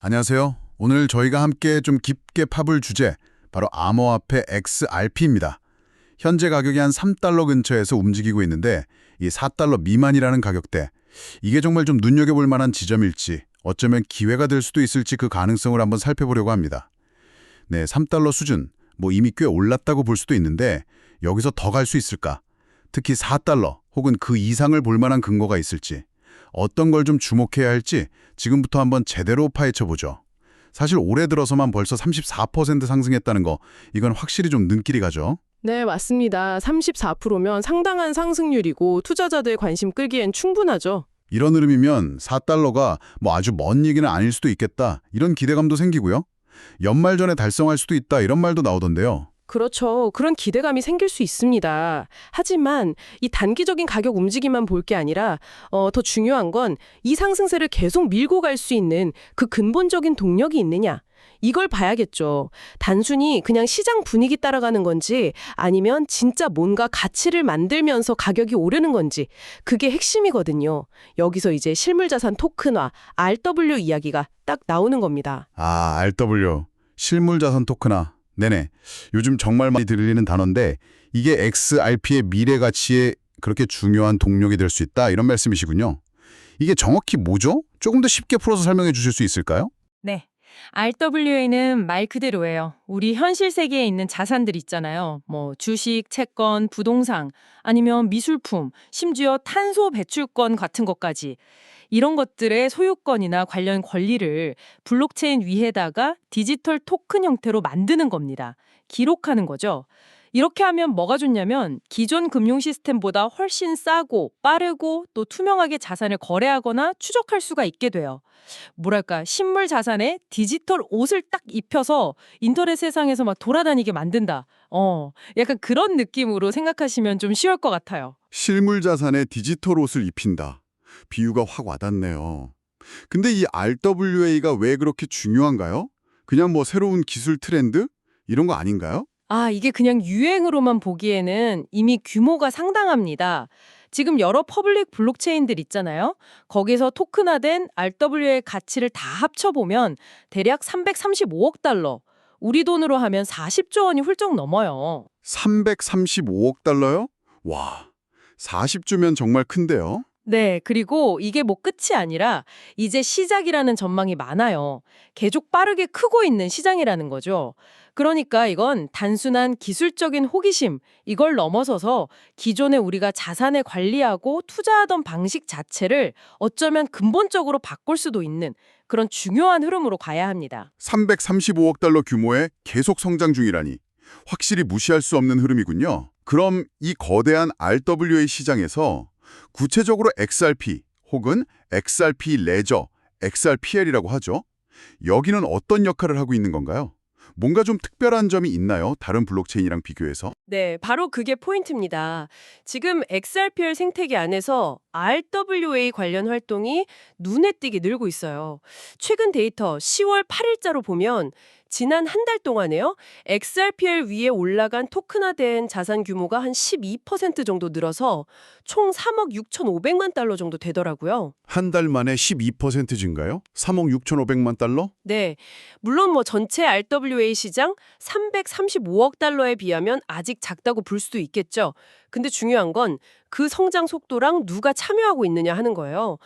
안녕하세요. 오늘 저희가 함께 좀 깊게 파볼 주제, 바로 암호화폐 XRP입니다. 현재 가격이 한 3달러 근처에서 움직이고 있는데 이 4달러 미만이라는 가격대, 이게 정말 좀 눈여겨볼 만한 지점일지, 어쩌면 기회가 될 수도 있을지 그 가능성을 한번 살펴보려고 합니다. 네, 3달러 수준, 이미 꽤 올랐다고 볼 수도 있는데 여기서 더 갈 수 있을까? 특히 4달러 혹은 그 이상을 볼 만한 근거가 있을지, 어떤 걸 좀 주목해야 할지 지금부터 한번 제대로 파헤쳐보죠. 사실 올해 들어서만 벌써 34% 상승했다는 거, 이건 확실히 좀 눈길이 가죠. 네, 맞습니다. 34%면 상당한 상승률이고 투자자들 관심 끌기엔 충분하죠. 이런 흐름이면 4달러가 아주 먼 얘기는 아닐 수도 있겠다, 이런 기대감도 생기고요. 연말 전에 달성할 수도 있다, 이런 말도 나오던데요. 그렇죠. 그런 기대감이 생길 수 있습니다. 하지만 이 단기적인 가격 움직임만 볼 게 아니라 더 중요한 건 이 상승세를 계속 밀고 갈 수 있는 그 근본적인 동력이 있느냐. 이걸 봐야겠죠. 단순히 그냥 시장 분위기 따라가는 건지 아니면 진짜 뭔가 가치를 만들면서 가격이 오르는 건지, 그게 핵심이거든요. 여기서 이제 실물자산 토큰화, RW 이야기가 딱 나오는 겁니다. 아, RW, 실물자산 토큰화. 네네. 요즘 정말 많이 들리는 단어인데 이게 XRP의 미래 가치에 그렇게 중요한 동력이 될 수 있다, 이런 말씀이시군요. 이게 정확히 뭐죠? 조금 더 쉽게 풀어서 설명해 주실 수 있을까요? 네. RWA는 말 그대로예요. 우리 현실 세계에 있는 자산들 있잖아요. 주식, 채권, 부동산, 아니면 미술품, 심지어 탄소 배출권 같은 것까지. 이런 것들의 소유권이나 관련 권리를 블록체인 위에다가 디지털 토큰 형태로 만드는 겁니다. 기록하는 거죠. 이렇게 하면 뭐가 좋냐면 기존 금융 시스템보다 훨씬 싸고 빠르고 또 투명하게 자산을 거래하거나 추적할 수가 있게 돼요. 뭐랄까, 실물 자산에 디지털 옷을 딱 입혀서 인터넷 세상에서 막 돌아다니게 만든다. 약간 그런 느낌으로 생각하시면 좀 쉬울 것 같아요. 실물 자산에 디지털 옷을 입힌다. 비유가 확 와닿네요. 근데 이 RWA가 왜 그렇게 중요한가요? 그냥 새로운 기술 트렌드? 이런 거 아닌가요? 이게 그냥 유행으로만 보기에는 이미 규모가 상당합니다. 지금 여러 퍼블릭 블록체인들 있잖아요. 거기서 토큰화된 RW의 가치를 다 합쳐보면 대략 335억 달러. 우리 돈으로 하면 40조 원이 훌쩍 넘어요. 335억 달러요? 와, 40주면 정말 큰데요? 네, 그리고 이게 끝이 아니라 이제 시작이라는 전망이 많아요. 계속 빠르게 크고 있는 시장이라는 거죠. 그러니까 이건 단순한 기술적인 호기심, 이걸 넘어서서 기존에 우리가 자산을 관리하고 투자하던 방식 자체를 어쩌면 근본적으로 바꿀 수도 있는 그런 중요한 흐름으로 가야 합니다. 335억 달러 규모의 계속 성장 중이라니 확실히 무시할 수 없는 흐름이군요. 그럼 이 거대한 RWA 시장에서 구체적으로 XRP 혹은 XRP 레저, XRPL이라고 하죠. 여기는 어떤 역할을 하고 있는 건가요? 뭔가 좀 특별한 점이 있나요? 다른 블록체인이랑 비교해서? 네, 바로 그게 포인트입니다. 지금 XRPL 생태계 안에서 RWA 관련 활동이 눈에 띄게 늘고 있어요. 최근 데이터 10월 8일자로 보면 지난 한 달 동안에요, XRPL 위에 올라간 토큰화된 자산 규모가 한 12% 정도 늘어서 총 3억 6,500만 달러 정도 되더라고요. 한 달 만에 12% 증가요? 3억 6,500만 달러? 네, 물론 전체 RWA 시장 335억 달러에 비하면 아직 작다고 볼 수도 있겠죠. 근데 중요한 건 그 성장 속도랑 누가 참여하고 있느냐 하는 거예요.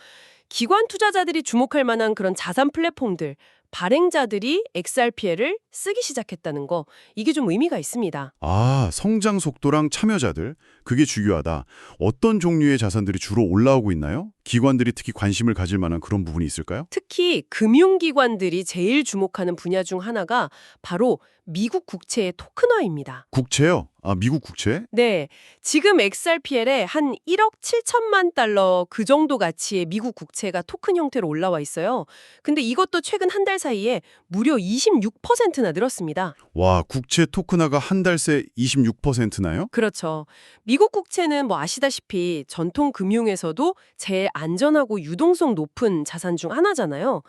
기관 투자자들이 주목할 만한 그런 자산 플랫폼들, 발행자들이 XRPL을 쓰기 시작했다는 거, 이게 좀 의미가 있습니다. 아, 성장 속도랑 참여자들, 그게 중요하다. 어떤 종류의 자산들이 주로 올라오고 있나요? 기관들이 특히 관심을 가질 만한 그런 부분이 있을까요? 특히 금융기관들이 제일 주목하는 분야 중 하나가 바로 미국 국채의 토큰화입니다. 국채요? 아, 미국 국채? 네, 지금 XRPL에 한 1억 7천만 달러 그 정도 가치의 미국 국채가 토큰 형태로 올라와 있어요. 근데 이것도 최근 한 달 사이에 무려 26%나 늘었습니다. 와, 국채 토큰화가 한 달 새 26%나요? 그렇죠. 미국 국채는 아시다시피 전통 금융에서도 제일 안전하고 유동성 높은 자산 중 하나잖아요.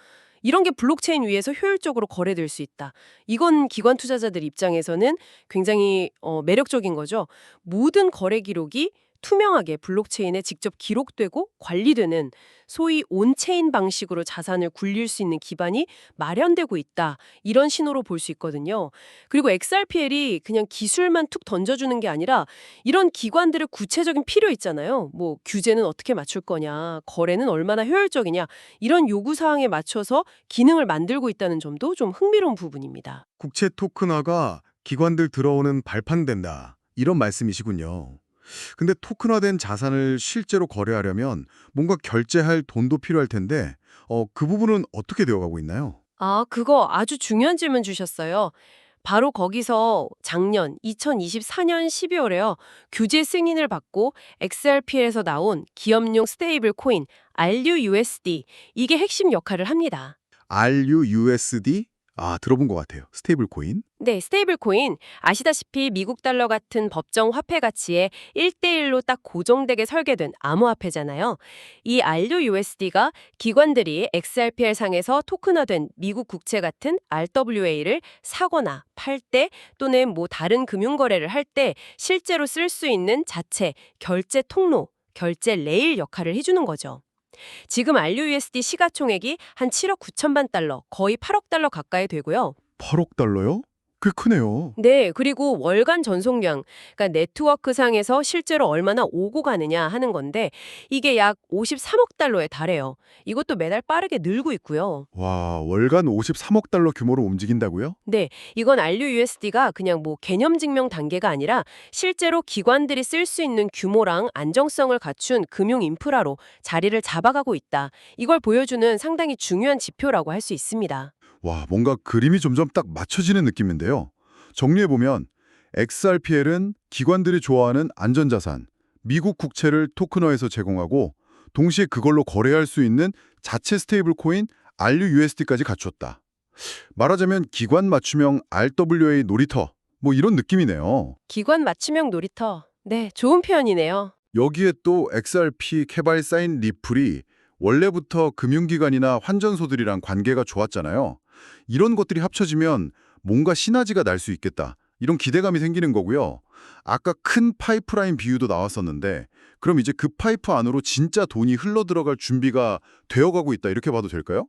이런 게 블록체인 위에서 효율적으로 거래될 수 있다. 이건 기관 투자자들 입장에서는 굉장히 매력적인 거죠. 모든 거래 기록이 투명하게 블록체인에 직접 기록되고 관리되는 소위 온체인 방식으로 자산을 굴릴 수 있는 기반이 마련되고 있다. 이런 신호로 볼 수 있거든요. 그리고 XRPL이 그냥 기술만 툭 던져주는 게 아니라 이런 기관들의 구체적인 필요 있잖아요. 뭐 규제는 어떻게 맞출 거냐, 거래는 얼마나 효율적이냐 이런 요구사항에 맞춰서 기능을 만들고 있다는 점도 좀 흥미로운 부분입니다. 국채 토큰화가 기관들 들어오는 발판된다. 이런 말씀이시군요. 근데 토큰화된 자산을 실제로 거래하려면 뭔가 결제할 돈도 필요할 텐데 그 부분은 어떻게 되어가고 있나요? 아, 그거 아주 중요한 질문 주셨어요. 바로 거기서 작년 2024년 12월에요. 규제 승인을 받고 XRP에서 나온 기업용 스테이블 코인 RUUSD 이게 핵심 역할을 합니다. RUUSD? 들어본 것 같아요. 스테이블 코인? 네, 스테이블 코인 아시다시피 미국 달러 같은 법정 화폐 가치에 1대1로 딱 고정되게 설계된 암호화폐잖아요. 이 RUUSD가 기관들이 XRPL 상에서 토큰화된 미국 국채 같은 RWA를 사거나 팔 때 또는 뭐 다른 금융거래를 할 때 실제로 쓸 수 있는 자체 결제 통로, 결제 레일 역할을 해주는 거죠. 지금 RUUSD 시가총액이 한 7억 9천만 달러, 거의 8억 달러 가까이 되고요. 8억 달러요? 꽤 크네요. 네, 그리고 월간 전송량, 그러니까 네트워크상에서 실제로 얼마나 오고 가느냐 하는 건데 이게 약 53억 달러에 달해요. 이것도 매달 빠르게 늘고 있고요. 와, 월간 53억 달러 규모로 움직인다고요? 네, 이건 RUUSD가 그냥 뭐 개념 증명 단계가 아니라 실제로 기관들이 쓸 수 있는 규모랑 안정성을 갖춘 금융 인프라로 자리를 잡아가고 있다. 이걸 보여주는 상당히 중요한 지표라고 할 수 있습니다. 와, 뭔가 그림이 점점 딱 맞춰지는 느낌인데요. 정리해보면 XRPL은 기관들이 좋아하는 안전자산, 미국 국채를 토큰화해서 제공하고 동시에 그걸로 거래할 수 있는 자체 스테이블 코인 RUUSD까지 갖췄다. 말하자면 기관 맞춤형 RWA 놀이터, 뭐 이런 느낌이네요. 기관 맞춤형 놀이터. 네, 좋은 표현이네요. 여기에 또 XRP 개발사인 리플이 원래부터 금융기관이나 환전소들이랑 관계가 좋았잖아요. 이런 것들이 합쳐지면 뭔가 시너지가 날 수 있겠다. 이런 기대감이 생기는 거고요. 아까 큰 파이프라인 비유도 나왔었는데 그럼 이제 그 파이프 안으로 진짜 돈이 흘러들어갈 준비가 되어가고 있다. 이렇게 봐도 될까요?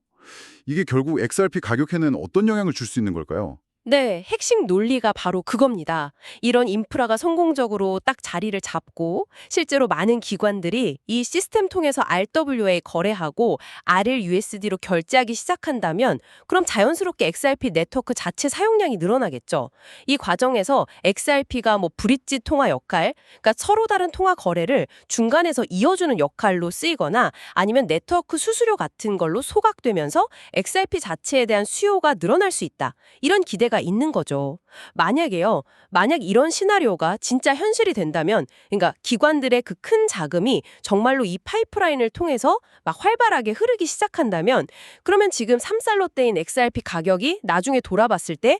이게 결국 XRP 가격에는 어떤 영향을 줄 수 있는 걸까요? 네, 핵심 논리가 바로 그겁니다. 이런 인프라가 성공적으로 딱 자리를 잡고 실제로 많은 기관들이 이 시스템 통해서 RWA 거래하고 RLUSD로 결제하기 시작한다면 그럼 자연스럽게 XRP 네트워크 자체 사용량이 늘어나겠죠. 이 과정에서 XRP가 뭐 브릿지 통화 역할, 그러니까 서로 다른 통화 거래를 중간에서 이어주는 역할로 쓰이거나 아니면 네트워크 수수료 같은 걸로 소각되면서 XRP 자체에 대한 수요가 늘어날 수 있다. 이런 기대가 있는 거죠. 만약 이런 시나리오가 진짜 현실이 된다면, 그러니까 기관들의 그 큰 자금이 정말로 이 파이프라인을 통해서 막 활발하게 흐르기 시작한다면, 그러면 지금 3달러대인 XRP 가격이 나중에 돌아봤을 때,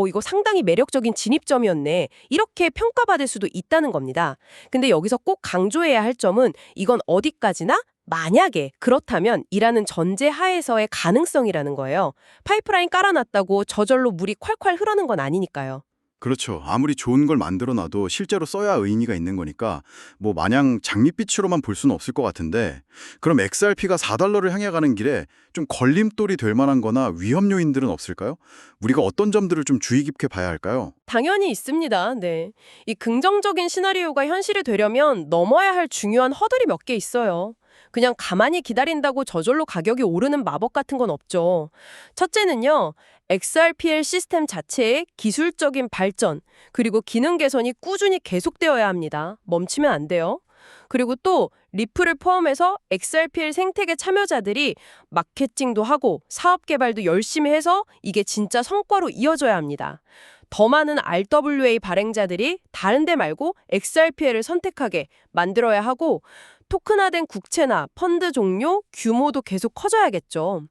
이거 상당히 매력적인 진입점이었네. 이렇게 평가받을 수도 있다는 겁니다. 근데 여기서 꼭 강조해야 할 점은 이건 어디까지나 만약에 그렇다면 이라는 전제 하에서의 가능성이라는 거예요. 파이프라인 깔아놨다고 저절로 물이 콸콸 흐르는 건 아니니까요. 그렇죠. 아무리 좋은 걸 만들어놔도 실제로 써야 의미가 있는 거니까 뭐 마냥 장밋빛으로만 볼 수는 없을 것 같은데 그럼 XRP가 4달러를 향해 가는 길에 좀 걸림돌이 될 만한 거나 위험 요인들은 없을까요? 우리가 어떤 점들을 좀 주의 깊게 봐야 할까요? 당연히 있습니다. 네. 이 긍정적인 시나리오가 현실이 되려면 넘어야 할 중요한 허들이 몇 개 있어요. 그냥 가만히 기다린다고 저절로 가격이 오르는 마법 같은 건 없죠. 첫째는요, XRPL 시스템 자체의 기술적인 발전, 그리고 기능 개선이 꾸준히 계속되어야 합니다. 멈추면 안 돼요. 그리고 또 리플을 포함해서 XRPL 생태계 참여자들이 마케팅도 하고 사업 개발도 열심히 해서 이게 진짜 성과로 이어져야 합니다. 더 많은 RWA 발행자들이 다른 데 말고 XRPL을 선택하게 만들어야 하고 토큰화된 국채나 펀드 종류, 규모도 계속 커져야겠죠.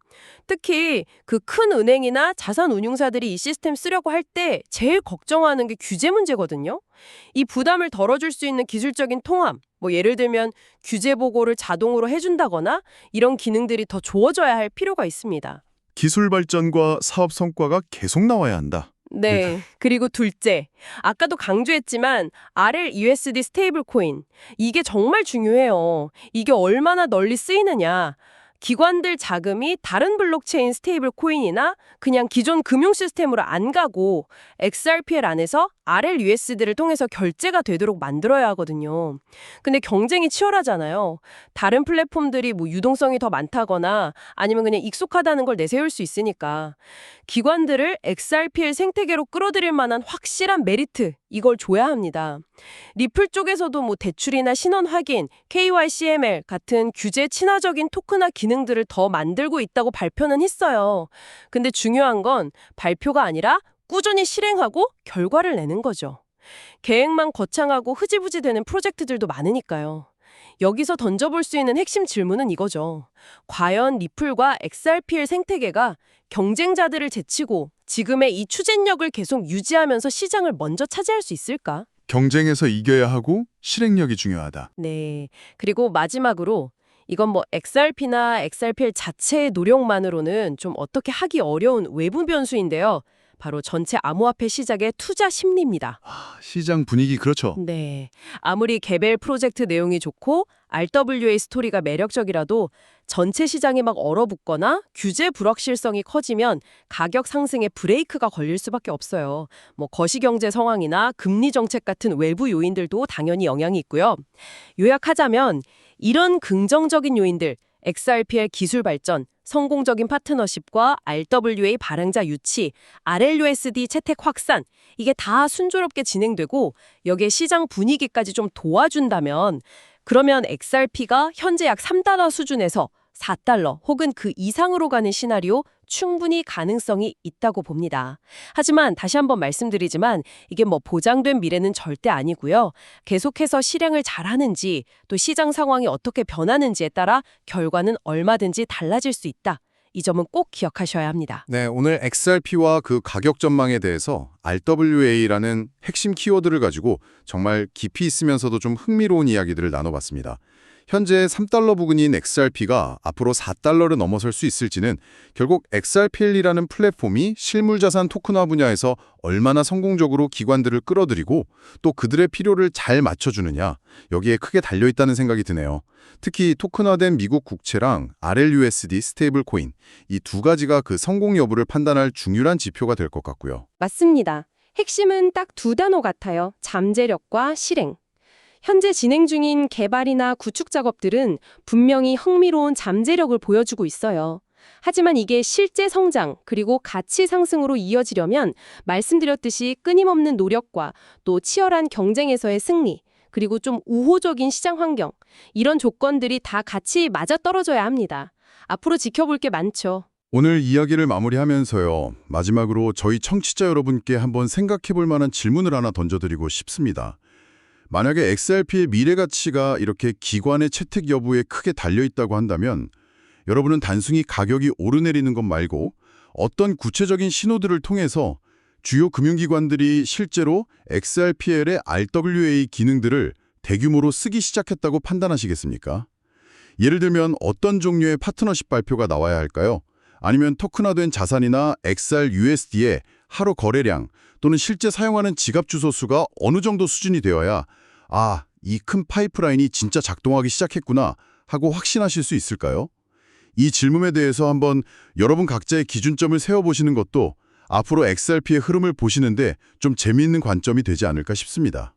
특히 그 큰 은행이나 자산운용사들이 이 시스템 쓰려고 할 때 제일 걱정하는 게 규제 문제거든요. 이 부담을 덜어줄 수 있는 기술적인 통합, 뭐 예를 들면 규제 보고를 자동으로 해준다거나 이런 기능들이 더 좋아져야 할 필요가 있습니다. 기술 발전과 사업 성과가 계속 나와야 한다. 네. 그리고 둘째. 아까도 강조했지만 RLUSD 스테이블 코인. 이게 정말 중요해요. 이게 얼마나 널리 쓰이느냐. 기관들 자금이 다른 블록체인 스테이블 코인이나 그냥 기존 금융 시스템으로 안 가고 XRPL 안에서 RLUSD를 통해서 결제가 되도록 만들어야 하거든요. 근데 경쟁이 치열하잖아요. 다른 플랫폼들이 뭐 유동성이 더 많다거나 아니면 그냥 익숙하다는 걸 내세울 수 있으니까 기관들을 XRPL 생태계로 끌어들일 만한 확실한 메리트 이걸 줘야 합니다. 리플 쪽에서도 뭐 대출이나 신원 확인, KYCML 같은 규제 친화적인 토큰화 기능들을 더 만들고 있다고 발표는 했어요. 근데 중요한 건 발표가 아니라 꾸준히 실행하고 결과를 내는 거죠. 계획만 거창하고 흐지부지 되는 프로젝트들도 많으니까요. 여기서 던져볼 수 있는 핵심 질문은 이거죠. 과연 리플과 XRPL 생태계가 경쟁자들을 제치고 지금의 이 추진력을 계속 유지하면서 시장을 먼저 차지할 수 있을까? 경쟁에서 이겨야 하고 실행력이 중요하다. 네. 그리고 마지막으로 이건 뭐 XRP나 XRPL 자체의 노력만으로는 좀 어떻게 하기 어려운 외부 변수인데요. 바로 전체 암호화폐 시장의 투자 심리입니다. 시장 분위기 그렇죠. 네. 아무리 개별 프로젝트 내용이 좋고 RWA 스토리가 매력적이라도 전체 시장이 막 얼어붙거나 규제 불확실성이 커지면 가격 상승에 브레이크가 걸릴 수밖에 없어요. 뭐 거시경제 상황이나 금리 정책 같은 외부 요인들도 당연히 영향이 있고요. 요약하자면 이런 긍정적인 요인들, XRPL 기술 발전, 성공적인 파트너십과 RWA 발행자 유치, RLUSD 채택 확산 이게 다 순조롭게 진행되고 여기에 시장 분위기까지 좀 도와준다면 그러면 XRP가 현재 약 3달러 수준에서 4달러 혹은 그 이상으로 가는 시나리오 충분히 가능성이 있다고 봅니다. 하지만 다시 한번 말씀드리지만 이게 뭐 보장된 미래는 절대 아니고요. 계속해서 실행을 잘하는지 또 시장 상황이 어떻게 변하는지에 따라 결과는 얼마든지 달라질 수 있다. 이 점은 꼭 기억하셔야 합니다. 네, 오늘 XRP와 그 가격 전망에 대해서 RWA라는 핵심 키워드를 가지고 정말 깊이 있으면서도 좀 흥미로운 이야기들을 나눠봤습니다. 현재 3달러 부근인 XRP가 앞으로 4달러를 넘어설 수 있을지는 결국 XRPL이라는 플랫폼이 실물자산 토큰화 분야에서 얼마나 성공적으로 기관들을 끌어들이고 또 그들의 필요를 잘 맞춰주느냐 여기에 크게 달려있다는 생각이 드네요. 특히 토큰화된 미국 국채랑 RLUSD 스테이블 코인 이 두 가지가 그 성공 여부를 판단할 중요한 지표가 될 것 같고요. 맞습니다. 핵심은 딱 두 단어 같아요. 잠재력과 실행. 현재 진행 중인 개발이나 구축 작업들은 분명히 흥미로운 잠재력을 보여주고 있어요. 하지만 이게 실제 성장 그리고 가치 상승으로 이어지려면 말씀드렸듯이 끊임없는 노력과 또 치열한 경쟁에서의 승리 그리고 좀 우호적인 시장 환경 이런 조건들이 다 같이 맞아떨어져야 합니다. 앞으로 지켜볼 게 많죠. 오늘 이야기를 마무리하면서요. 마지막으로 저희 청취자 여러분께 한번 생각해 볼 만한 질문을 하나 던져드리고 싶습니다. 만약에 XRP의 미래 가치가 이렇게 기관의 채택 여부에 크게 달려있다고 한다면 여러분은 단순히 가격이 오르내리는 것 말고 어떤 구체적인 신호들을 통해서 주요 금융기관들이 실제로 XRPL의 RWA 기능들을 대규모로 쓰기 시작했다고 판단하시겠습니까? 예를 들면 어떤 종류의 파트너십 발표가 나와야 할까요? 아니면 토큰화된 자산이나 XRUSD의 하루 거래량 또는 실제 사용하는 지갑 주소 수가 어느 정도 수준이 되어야 이 큰 파이프라인이 진짜 작동하기 시작했구나 하고 확신하실 수 있을까요? 이 질문에 대해서 한번 여러분 각자의 기준점을 세워보시는 것도 앞으로 XRP의 흐름을 보시는데 좀 재미있는 관점이 되지 않을까 싶습니다.